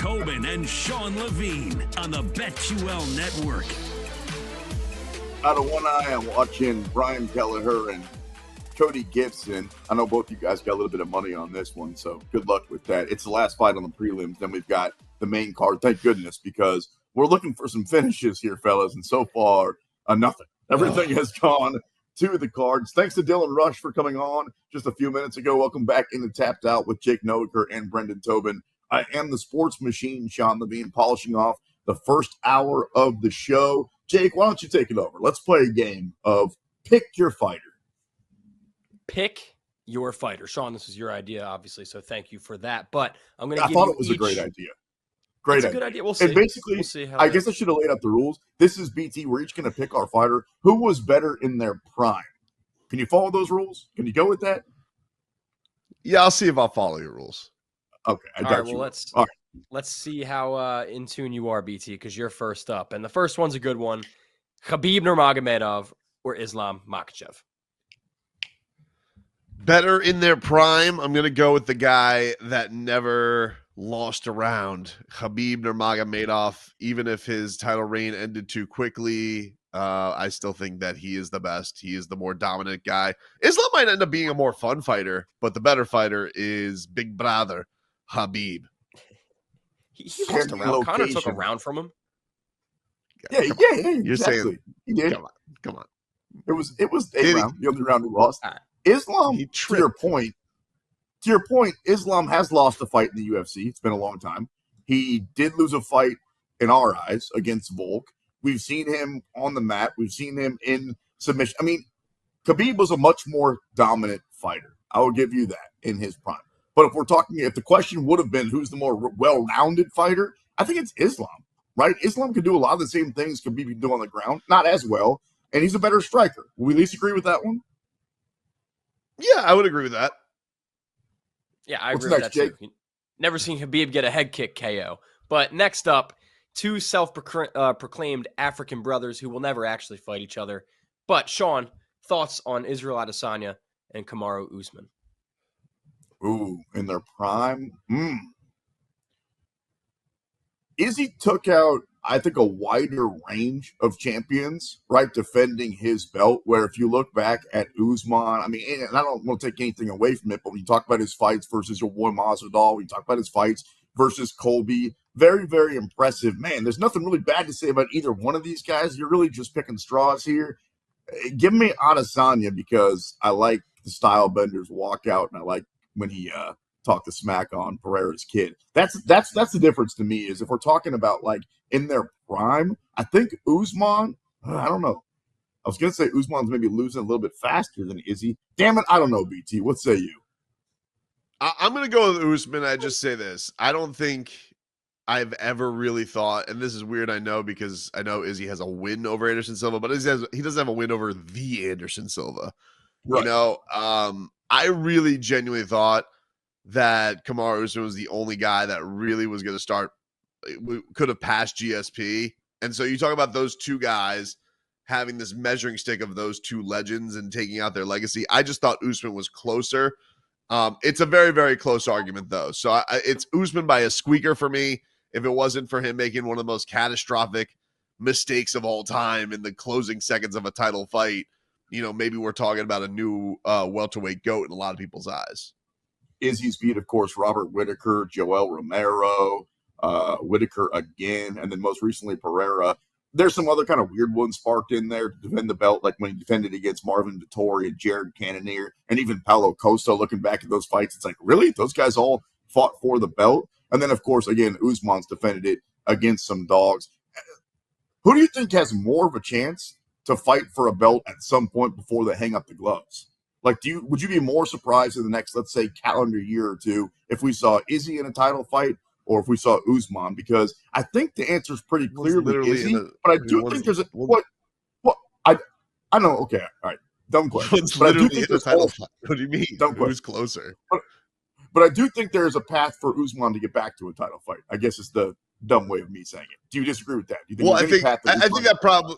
Tobin and Sean Levine on the BetQL network. Out of one eye, I'm watching Brian Kelleher and Cody Gibson. I know both you guys got a little bit of money on this one, so good luck with that. It's the last fight on the prelims. Then we've got the main card. Thank goodness, because we're looking for some finishes here, fellas, and so far, nothing. Everything has gone to the cards. Thanks to Dylan Rush for coming on just a few minutes ago. Welcome back into Tapped Out with Jake Noecker and Brendan Tobin. I am the sports machine, Sean Levine, polishing off the first hour of the show. Jake, why don't you take it over? Let's play a game of Pick Your Fighter. Pick your fighter. Sean, this was your idea, obviously, so thank you for that. But I'm going to give you I thought it was a great idea. Great idea. It's a good idea. We'll see. And basically, we'll see how I guess I should have laid out the rules. This is BT. We're each going to pick our fighter who was better in their prime. Can you follow those rules? Can you go with that? Yeah, I'll see if I'll follow your rules. Okay, I got you. Let's see how in tune you are, BT, because you're first up. And the first one's a good one. Khabib Nurmagomedov or Islam Makhachev? Better in their prime. I'm going to go with the guy that never lost a round. Khabib Nurmagomedov, even if his title reign ended too quickly, I still think that he is the best. He is the more dominant guy. Islam might end up being a more fun fighter, but the better fighter is Big Brother Khabib. He lost a round. Conor took a round from him. Yeah, You're exactly. saying he did. Come on. It was a round. The other round he lost. Islam, to your point, Islam has lost a fight in the UFC. It's been a long time. He did lose a fight in our eyes against Volk. We've seen him on the mat. We've seen him in submission. I mean, Khabib was a much more dominant fighter. I will give you that in his prime. But if the question would have been who's the more well-rounded fighter, I think it's Islam, right? Islam can do a lot of the same things Khabib can do on the ground, not as well, and he's a better striker. Will we at least agree with that one? Yeah, I would agree with that. Yeah, I agree with that too. Never seen Khabib get a head kick KO. But next up, two self-proclaimed African brothers who will never actually fight each other. But Sean, thoughts on Israel Adesanya and Kamaru Usman? Ooh, in their prime? Izzy took out, I think, a wider range of champions, right, defending his belt, where if you look back at Usman, I mean, and I don't want to take anything away from it, but when you talk about his fights versus your boy Masvidal, when you talk about his fights versus Colby, very, very impressive. Man, there's nothing really bad to say about either one of these guys. You're really just picking straws here. Give me Adesanya because I like the style Bender's walkout, and I like when he talked the smack on Pereira's kid. That's the difference to me, is if we're talking about like in their prime, I think Usman, I don't know. I was going to say Usman's maybe losing a little bit faster than Izzy. Damn it, I don't know, BT. What say you? I'm going to go with Usman. I just say this. I don't think I've ever really thought, and this is weird, I know, because I know Izzy has a win over Anderson Silva, but he doesn't have a win over the Anderson Silva. Right. You know, I really genuinely thought that Kamaru Usman was the only guy that really was going to start, could have passed GSP. And so you talk about those two guys having this measuring stick of those two legends and taking out their legacy. I just thought Usman was closer. It's a very, very close argument, though. So it's Usman by a squeaker for me. If it wasn't for him making one of the most catastrophic mistakes of all time in the closing seconds of a title fight, you know, maybe we're talking about a new welterweight GOAT in a lot of people's eyes. Izzy's beat, of course, Robert Whittaker, Joel Romero, Whittaker again, and then most recently Pereira. There's some other kind of weird ones sparked in there to defend the belt, like when he defended against Marvin Vettori and Jared Cannonier, and even Paulo Costa. Looking back at those fights, it's like, really? Those guys all fought for the belt? And then, of course, again, Usman's defended it against some dogs. Who do you think has more of a chance to fight for a belt at some point before they hang up the gloves? Like, would you be more surprised in the next, let's say, calendar year or two if we saw Izzy in a title fight or if we saw Usman? Because I think the answer is pretty clearly Izzy, but I do think there's a what I know. Okay, all right, dumb question. But I do think there's title fight. What do you mean? Who's closer? But I do think there's a path for Usman to get back to a title fight. I guess it's the dumb way of me saying it. Do you disagree with that? Do you think I think that probably.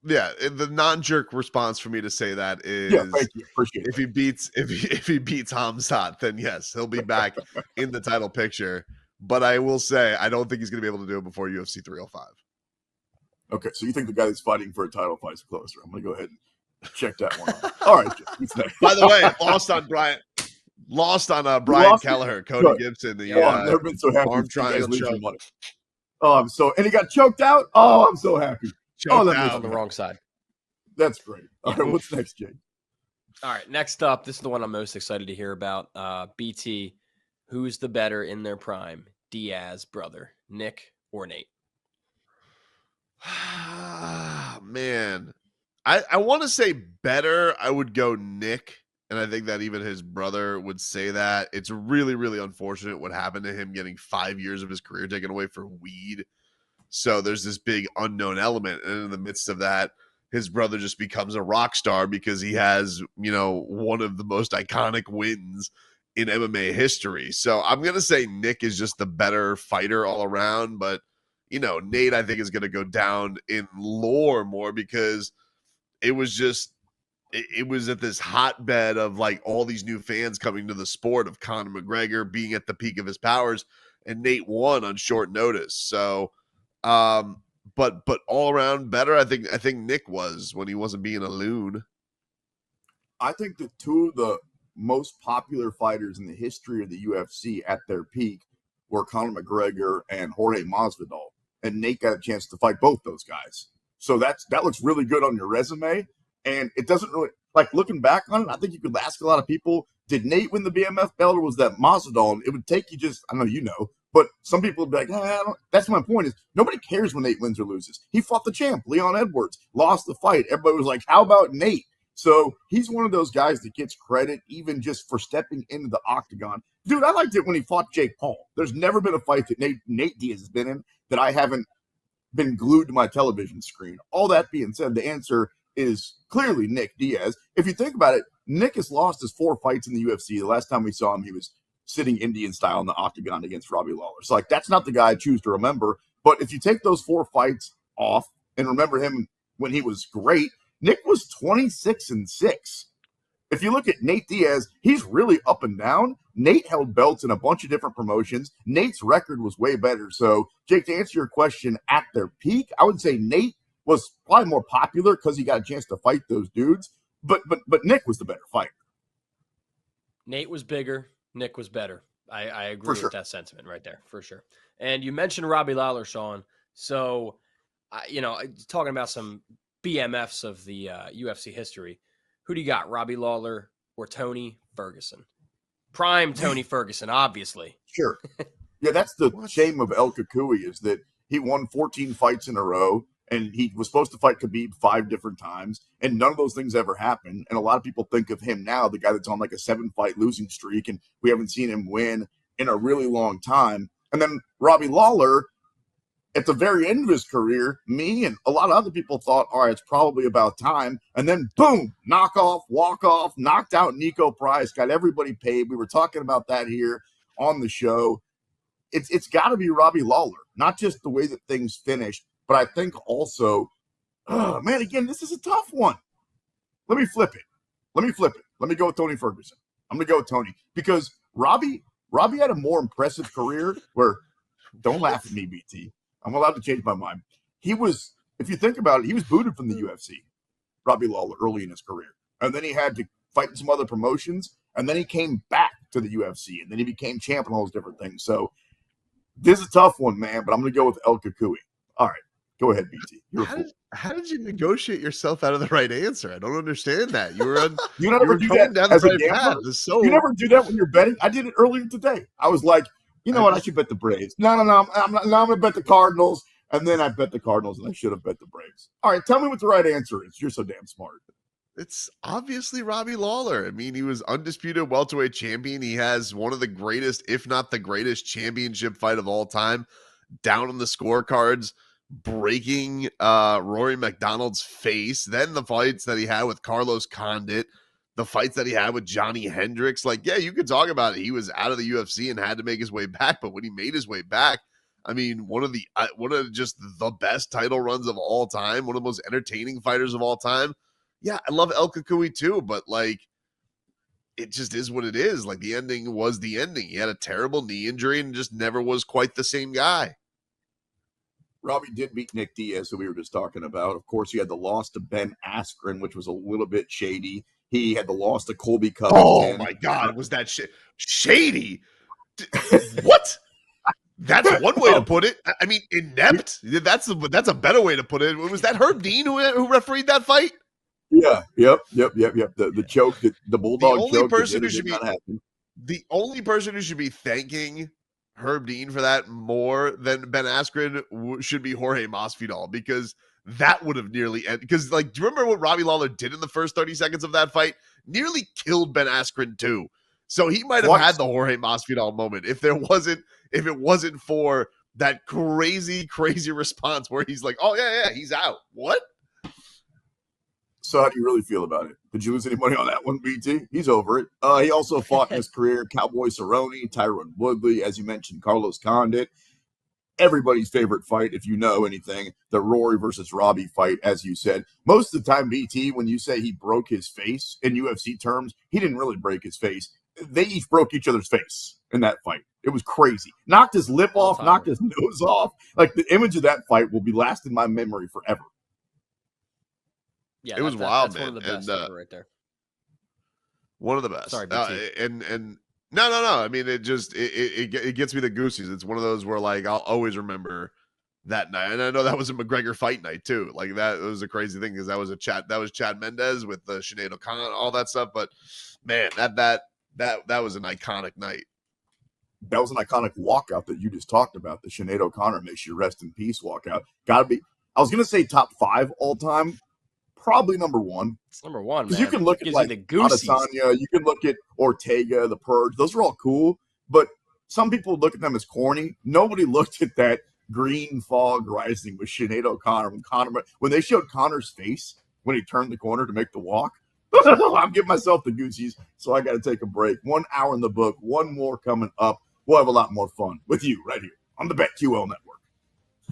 Yeah, the non-jerk response for me to say that is, thank you. Appreciate if he beats Hamzat, then yes, he'll be back in the title picture. but I will say I don't think he's going to be able to do it before UFC 305. Okay, so you think the guy that's fighting for a title fight is closer? I'm going to go ahead and check that one off. All right, what's next? By the way, lost on Brian Kelleher, Cody Good. Gibson. The I've never been so happy arm with you guys triangle losing choke. money. Oh, and he got choked out. Oh, I'm so happy. Choked that out on the wrong side. That's great. All right, what's next, Jake? All right, next up, this is the one I'm most excited to hear about. BT, who's the better in their prime? Diaz brother, Nick or Nate? Man, I want to say better. I would go Nick, and I think that even his brother would say that. It's really, really unfortunate what happened to him getting 5 years of his career taken away for weed. So there's this big unknown element, and in the midst of that, his brother just becomes a rock star because he has, one of the most iconic wins in MMA history. So I'm going to say Nick is just the better fighter all around, but Nate, I think, is going to go down in lore more because it was at this hotbed of like all these new fans coming to the sport of Conor McGregor being at the peak of his powers, and Nate won on short notice. So, but all around better, I think Nick was when he wasn't being a loon. I think the two of the most popular fighters in the history of the UFC at their peak were Conor McGregor and Jorge Masvidal, and Nate got a chance to fight both those guys. So that looks really good on your resume, and it doesn't really, like, looking back on it, I think you could ask a lot of people, did Nate win the BMF belt or was that Masvidal? And it would take you just, I know but some people would be like, that's my point is nobody cares when Nate wins or loses. He fought the champ, Leon Edwards, lost the fight. Everybody was like, how about Nate? So he's one of those guys that gets credit even just for stepping into the octagon. Dude, I liked it when he fought Jake Paul. There's never been a fight that Nate Diaz has been in that I haven't been glued to my television screen. All that being said, the answer is clearly Nick Diaz. If you think about it, Nick has lost his 4 fights in the UFC. The last time we saw him, he was sitting Indian style in the octagon against Robbie Lawler. So, that's not the guy I choose to remember. But if you take those 4 fights off and remember him when he was great, Nick was 26-6. If you look at Nate Diaz, he's really up and down. Nate held belts in a bunch of different promotions. Nate's record was way better. So, Jake, to answer your question, at their peak, I would say Nate was probably more popular because he got a chance to fight those dudes. But Nick was the better fighter. Nate was bigger. Nick was better. I agree with that sentiment right there, for sure. And you mentioned Robbie Lawler, Sean. So, talking about some BMFs of the UFC history, who do you got, Robbie Lawler or Tony Ferguson? Prime Tony Ferguson, obviously. Sure. Yeah, that's the shame of El Kukui is that he won 14 fights in a row, and he was supposed to fight Khabib 5 different times, and none of those things ever happened. And a lot of people think of him now, the guy that's on like a 7-fight losing streak, and we haven't seen him win in a really long time. And then Robbie Lawler, at the very end of his career, me and a lot of other people thought, all right, it's probably about time. And then, boom, knock off, walk off, knocked out Nico Price, got everybody paid. We were talking about that here on the show. It's got to be Robbie Lawler, not just the way that things finished, but I think also, man, again, this is a tough one. Let me flip it. Let me go with Tony Ferguson. I'm going to go with Tony because Robbie had a more impressive career where, don't laugh at me, BT. I'm allowed to change my mind. He was, if you think about it, he was booted from the UFC, Robbie Lawler, early in his career. And then he had to fight in some other promotions. And then he came back to the UFC. And then he became champ and all those different things. So this is a tough one, man. But I'm going to go with El Kukui. All right. Go ahead, BT. How did you negotiate yourself out of the right answer? I don't understand that. You were on. You never do that down as the a right gambler. path. You never do that when you're betting. I did it earlier today. I was like, you know what? I should bet the Braves. No. I'm going to bet the Cardinals. And then I bet the Cardinals, and I should have bet the Braves. All right, tell me what the right answer is. You're so damn smart. It's obviously Robbie Lawler. I mean, he was undisputed welterweight champion. He has one of the greatest, if not the greatest, championship fight of all time down on the scorecards, breaking Rory McDonald's face. Then the fights that he had with Carlos Condit, the fights that he had with Johnny Hendricks. Like, yeah, you could talk about it. He was out of the UFC and had to make his way back. But when he made his way back, I mean, one of just the best title runs of all time, one of the most entertaining fighters of all time. Yeah, I love El Kukui too, but like it just is what it is. Like, the ending was the ending. He had a terrible knee injury and just never was quite the same guy. Robbie did beat Nick Diaz, who we were just talking about. Of course, he had the loss to Ben Askren, which was a little bit shady. He had the loss to Colby Covington. Oh, my God. Was that shady? What? That's one way to put it. I mean, inept. That's a better way to put it. Was that Herb Dean who refereed that fight? Yeah. Yep. The choke, the bulldog choke. The only person who should be thanking Herb Dean for that more than Ben Askren should be Jorge Masvidal, because that would have nearly ended. Because, like, do you remember what Robbie Lawler did in the first 30 seconds of that fight? Nearly killed Ben Askren too. So he might have had the Jorge Masvidal moment if it wasn't for that crazy response where he's like, "Oh yeah, he's out." What? So how do you really feel about it? Did you lose any money on that one, BT? He's over it. He also fought in his career Cowboy Cerrone, Tyron Woodley, as you mentioned, Carlos Condit. Everybody's favorite fight, if you know anything, the Rory versus Robbie fight, as you said. Most of the time, BT, when you say he broke his face in UFC terms, he didn't really break his face. They each broke each other's face in that fight. It was crazy. Knocked his lip off, knocked his nose off. Like, the image of that fight will be last in my memory forever. Yeah, it was wild, man. One of the best ever right there. One of the best. Sorry, BT. And no. I mean, it gets me the goosies. It's one of those where, like, I'll always remember that night. And I know that was a McGregor fight night too. Like, that was a crazy thing because that was Chad Mendez with the Sinead O'Connor, all that stuff. But man, that was an iconic night. That was an iconic walkout that you just talked about. The Sinead O'Connor makes you rest in peace walkout. Gotta be. I was gonna say top 5 all time. Probably number 1. It's number 1, because you can look at like Adesanya, you can look at Ortega, the Purge. Those are all cool, but some people look at them as corny. Nobody looked at that green fog rising with Sinead O'Connor when they showed Connor's face when he turned the corner to make the walk. I'm giving myself the goosies, so I got to take a break. 1 hour in the book, one more coming up. We'll have a lot more fun with you right here on the BetQL Network.